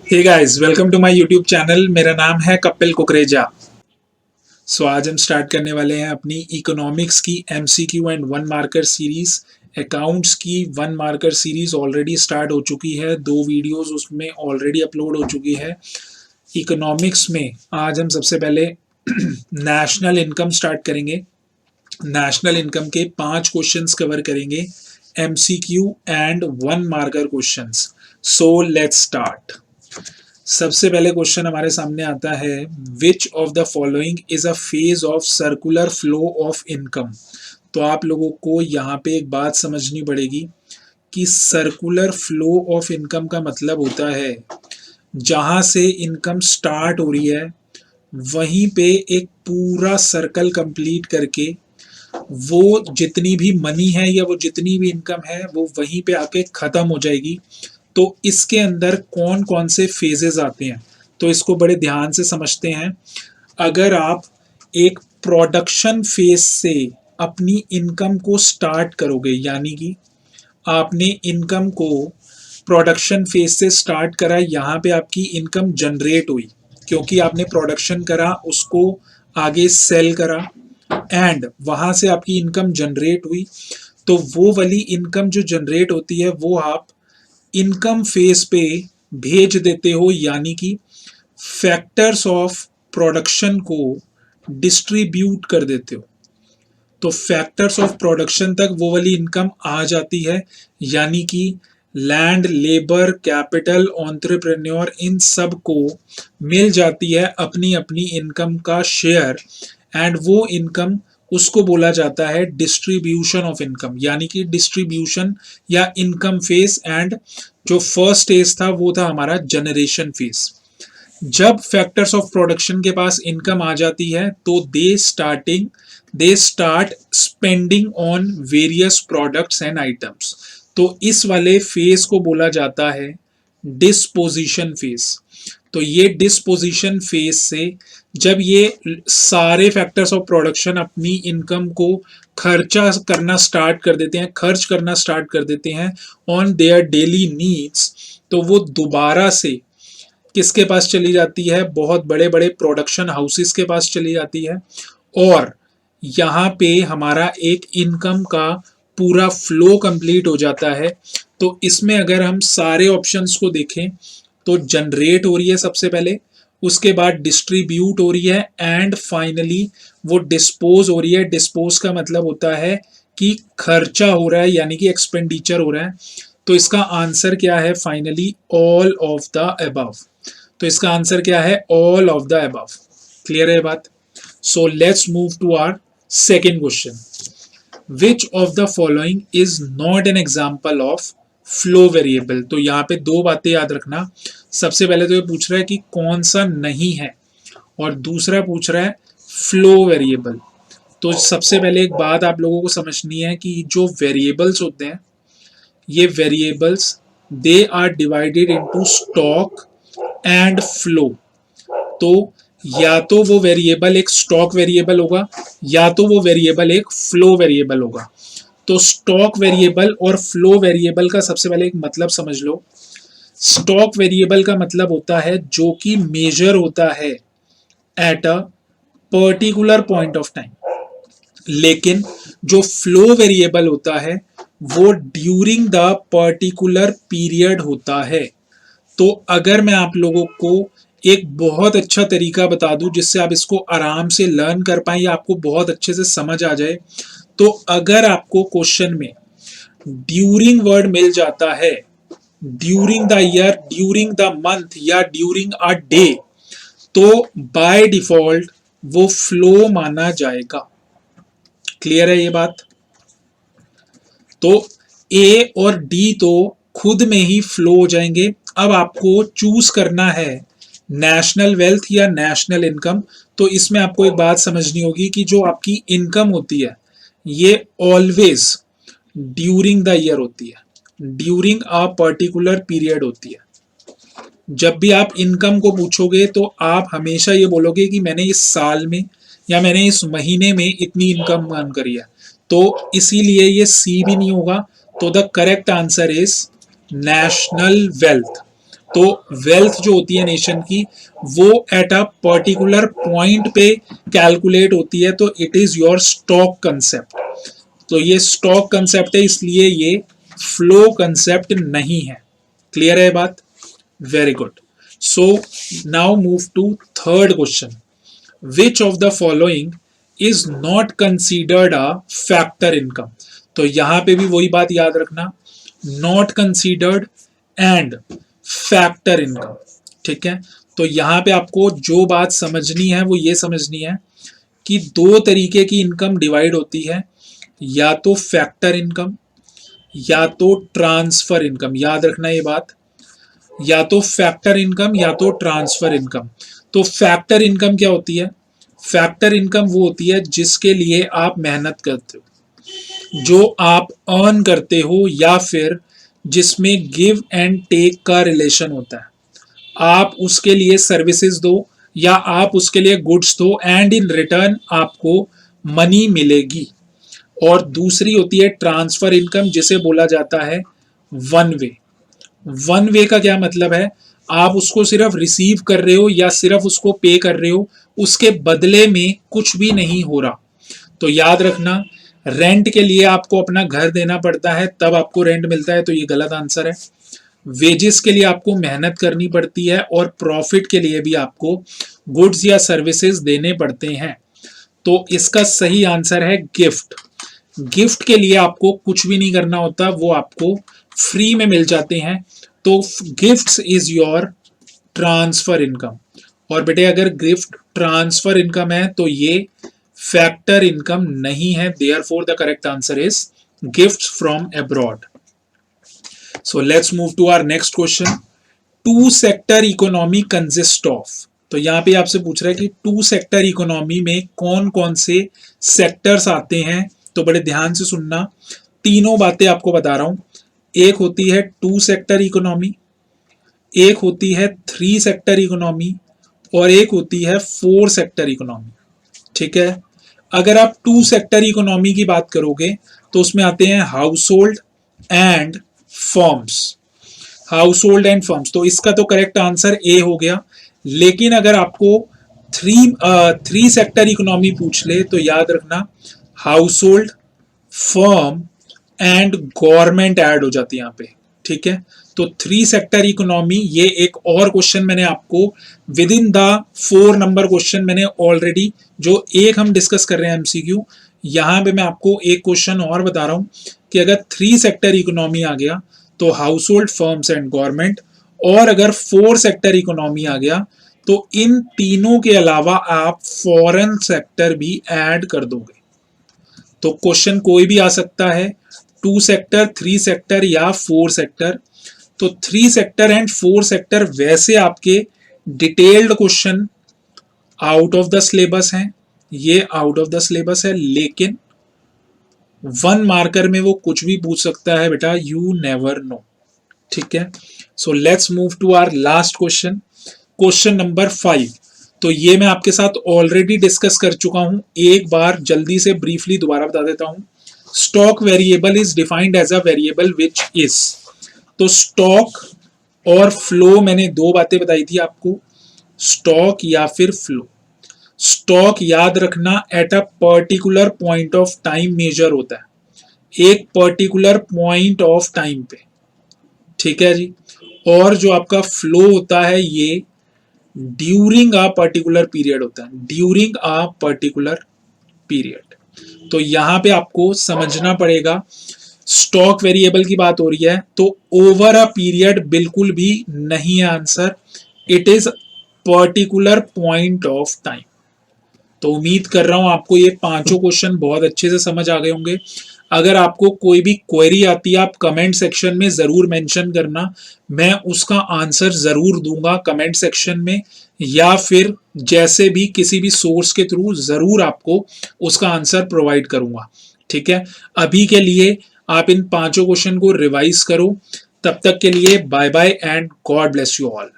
Hey guys, welcome to my YouTube channel. मेरा नाम है कपिल कुकरेजा। आज हम स्टार्ट करने वाले हैं अपनी इकोनॉमिक्स की MCQ and one marker series. Accounts की one marker series already start हो चुकी है, दो वीडियोस उसमें ऑलरेडी अपलोड हो चुकी है। इकोनॉमिक्स में आज हम सबसे पहले नेशनल इनकम स्टार्ट करेंगे। नेशनल इनकम के 5 क्वेश्चंस कवर करेंगे, MCQ and one marker questions. So let's start. सबसे पहले क्वेश्चन हमारे सामने आता है, विच of the following is a phase of circular flow of income. तो आप लोगों को यहाँ पे एक बात समझनी पड़ेगी कि सर्कुलर फ्लो ऑफ इनकम का मतलब होता है जहां से इनकम स्टार्ट हो रही है वहीं पे एक पूरा सर्कल कंप्लीट करके वो जितनी भी मनी है या वो जितनी भी इनकम है वो वहीं पे आके खत्म हो जाएगी। तो इसके अंदर कौन कौन से फेजेस आते हैं, तो इसको बड़े ध्यान से समझते हैं। अगर आप एक प्रोडक्शन फेज से अपनी इनकम को स्टार्ट करोगे, यानी कि आपने इनकम को प्रोडक्शन फेज से स्टार्ट करा, यहाँ पे आपकी इनकम जनरेट हुई क्योंकि आपने प्रोडक्शन करा, उसको आगे सेल करा एंड वहां से आपकी इनकम जनरेट हुई। तो वो वाली इनकम जो जनरेट होती है वो आप इनकम फेज पे भेज देते हो, यानी कि फैक्टर्स ऑफ प्रोडक्शन को डिस्ट्रीब्यूट कर देते हो। तो फैक्टर्स ऑफ प्रोडक्शन तक वो वाली इनकम आ जाती है, यानी कि लैंड, लेबर, कैपिटल, एंटरप्रेन्योर, इन सब को मिल जाती है अपनी अपनी इनकम का शेयर एंड वो इनकम उसको बोला जाता है डिस्ट्रीब्यूशन ऑफ इनकम, यानी कि डिस्ट्रीब्यूशन या इनकम फेज। एंड जो फर्स्ट स्टेज था वो था हमारा जनरेशन फेज। जब फैक्टर्स ऑफ प्रोडक्शन के पास इनकम आ जाती है तो they start spending on various products and items. तो इस वाले फेज को बोला जाता है डिस्पोजिशन फेज। तो ये डिस्पोजिशन फेज से जब ये सारे फैक्टर्स ऑफ प्रोडक्शन अपनी इनकम को खर्च करना स्टार्ट कर देते हैं ऑन देयर डेली नीड्स, तो वो दोबारा से किसके पास चली जाती है, बहुत बड़े बड़े प्रोडक्शन हाउसेस के पास चली जाती है। और यहाँ पे हमारा एक इनकम का पूरा फ्लो कंप्लीट हो जाता है। तो इसमें अगर हम सारे ऑप्शंस को देखें तो जनरेट हो रही है सबसे पहले, उसके बाद डिस्ट्रीब्यूट हो रही है एंड फाइनली वो डिस्पोज हो रही है। डिस्पोज का मतलब होता है कि खर्चा हो रहा है, यानी कि एक्सपेंडिचर हो रहा है। तो इसका आंसर क्या है finally, all of the above. तो इसका आंसर क्या है, all of the above. Clear है बात? So let's move to our second question. Which of the following is not an example of flow variable. तो यहाँ पे दो बातें याद रखना। सबसे पहले तो ये पूछ रहा है कि कौन सा नहीं है, और दूसरा पूछ रहा है फ्लो वेरिएबल। तो सबसे पहले एक बात आप लोगों को समझनी है कि जो वेरिएबल्स होते हैं, ये variables they are divided into stock and flow. तो या तो वो वेरिएबल एक स्टॉक वेरिएबल होगा या तो वो वेरिएबल एक फ्लो वेरिएबल होगा। तो स्टॉक वेरिएबल और फ्लो वेरिएबल का सबसे पहले एक मतलब समझ लो। स्टॉक वेरिएबल का मतलब होता है जो कि मेजर होता है eight a particular point of time, लेकिन जो फ्लो वेरिएबल होता है वो ड्यूरिंग द पर्टिकुलर पीरियड होता है। तो अगर मैं आप लोगों को एक बहुत अच्छा तरीका बता दूं जिससे आप इसको आराम से लर्न कर पाए या आपको बहुत अच्छे से समझ आ जाए, तो अगर आपको क्वेश्चन में ड्यूरिंग वर्ड मिल जाता है, during the year, during the month या ड्यूरिंग अ डे, तो बाय डिफॉल्ट वो फ्लो माना जाएगा। क्लियर है ये बात? तो ए और डी तो खुद में ही फ्लो हो जाएंगे। अब आपको चूज करना है नेशनल वेल्थ या नेशनल इनकम। तो इसमें आपको एक बात समझनी होगी कि जो आपकी इनकम होती है ये ऑलवेज ड्यूरिंग द ईयर होती है, ड्यूरिंग अ पर्टिकुलर पीरियड होती है। जब भी आप इनकम को पूछोगे तो आप हमेशा ये बोलोगे कि मैंने इस साल में या मैंने इस महीने में इतनी इनकम अर्न करी है, तो इसीलिए ये सी भी नहीं होगा। तो the correct answer is national wealth. तो वेल्थ जो होती है नेशन की वो एट अ पर्टिकुलर पॉइंट पे कैलकुलेट होती है, तो it is your stock concept. तो ये स्टॉक कंसेप्ट है, इसलिए ये फ्लो कंसेप्ट नहीं है। क्लियर है बात? Very good. So now move to third question. Which of the following is not considered a factor income? तो यहां पे भी वही बात याद रखना, not considered and factor income. ठीक है, तो यहां पे आपको जो बात समझनी है वो ये समझनी है कि दो तरीके की इनकम डिवाइड होती है, या तो फैक्टर इनकम या तो ट्रांसफर इनकम। याद रखना ये बात, या तो फैक्टर इनकम या तो ट्रांसफर इनकम। तो फैक्टर इनकम क्या होती है? फैक्टर इनकम वो होती है जिसके लिए आप मेहनत करते हो, जो आप अर्न करते हो, या फिर जिसमें गिव एंड टेक का रिलेशन होता है। आप उसके लिए सर्विसेज दो या आप उसके लिए गुड्स दो एंड इन रिटर्न आपको मनी मिलेगी। और दूसरी होती है ट्रांसफर इनकम, जिसे बोला जाता है वन वे। वन वे का क्या मतलब है? आप उसको सिर्फ रिसीव कर रहे हो या सिर्फ उसको पे कर रहे हो, उसके बदले में कुछ भी नहीं हो रहा। तो याद रखना, रेंट के लिए आपको अपना घर देना पड़ता है तब आपको रेंट मिलता है, तो ये गलत आंसर है। वेजेस के लिए आपको मेहनत करनी पड़ती है और प्रॉफिट के लिए भी आपको गुड्स या सर्विसेज देने पड़ते हैं। तो इसका सही आंसर है गिफ्ट। गिफ्ट के लिए आपको कुछ भी नहीं करना होता, वो आपको फ्री में मिल जाते हैं। तो gifts is your transfer income. और बेटे अगर गिफ्ट ट्रांसफर इनकम है तो ये फैक्टर इनकम नहीं है। Therefore the correct answer is gifts from abroad. So let's move to our next question. Two sector economy consist of. तो यहां पे आपसे पूछ रहा है कि टू सेक्टर इकोनॉमी में कौन कौन से सेक्टर्स आते हैं। तो बड़े ध्यान से सुनना, तीनों बातें आपको बता रहा हूं। एक होती है टू सेक्टर इकोनॉमी, एक होती है थ्री सेक्टर इकोनॉमी, और एक होती है फोर सेक्टर इकोनॉमी। ठीक है, अगर आप टू सेक्टर इकोनॉमी की बात करोगे तो उसमें आते हैं house hold and firms. House hold and firms, तो इसका तो करेक्ट आंसर ए हो गया। लेकिन अगर आपको थ्री सेक्टर इकोनॉमी पूछ ले तो याद रखना house hold, firm and government add हो जाती है यहाँ पे। ठीक है, तो थ्री सेक्टर इकोनॉमी, ये एक और क्वेश्चन मैंने आपको with in the 4 number question मैंने ऑलरेडी, जो एक हम डिस्कस कर रहे हैं एमसीक्यू, यहां पे मैं आपको एक क्वेश्चन और बता रहा हूं कि अगर थ्री सेक्टर इकोनॉमी आ गया तो house hold, firms and government, और अगर फोर सेक्टर इकोनॉमी आ गया तो इन तीनों के अलावा आप फॉरेन सेक्टर भी ऐड कर दोगे। तो क्वेश्चन कोई भी आ सकता है, टू सेक्टर, थ्री सेक्टर या फोर सेक्टर। तो three sector and four sector वैसे आपके detailed question out of the syllabus हैं, ये आउट ऑफ द सिलेबस है, लेकिन वन मार्कर में वो कुछ भी पूछ सकता है बेटा, यू नेवर नो। ठीक है, so let's move to our last question, question number 5। तो ये मैं आपके साथ ऑलरेडी डिस्कस कर चुका हूं, एक बार जल्दी से ब्रीफली दोबारा बता देता हूं। Stock variable is defined as a variable which is. तो स्टॉक और फ्लो, मैंने दो बातें बताई थी आपको, स्टॉक या फिर फ्लो। स्टॉक याद रखना at a particular point of time measure होता है, एक पर्टिकुलर पॉइंट ऑफ टाइम पे। ठीक है जी, और जो आपका फ्लो होता है ये ड्यूरिंग अ पर्टिकुलर पीरियड होता है, ड्यूरिंग अ पर्टिकुलर पीरियड। तो यहां पे आपको समझना पड़ेगा, स्टॉक वेरिएबल की बात हो रही है तो ओवर अ पीरियड बिल्कुल भी नहीं है answer, it is particular point of time. तो उम्मीद कर रहा हूं आपको ये पांचों क्वेश्चन बहुत अच्छे से समझ आ गए होंगे। अगर आपको कोई भी क्वेरी आती है आप कमेंट सेक्शन में जरूर मेंशन करना, मैं उसका आंसर जरूर दूंगा कमेंट सेक्शन में, या फिर जैसे भी किसी भी सोर्स के थ्रू जरूर आपको उसका आंसर प्रोवाइड करूंगा। ठीक है, अभी के लिए आप इन पांचों क्वेश्चन को रिवाइज करो। तब तक के लिए bye bye and God bless you all.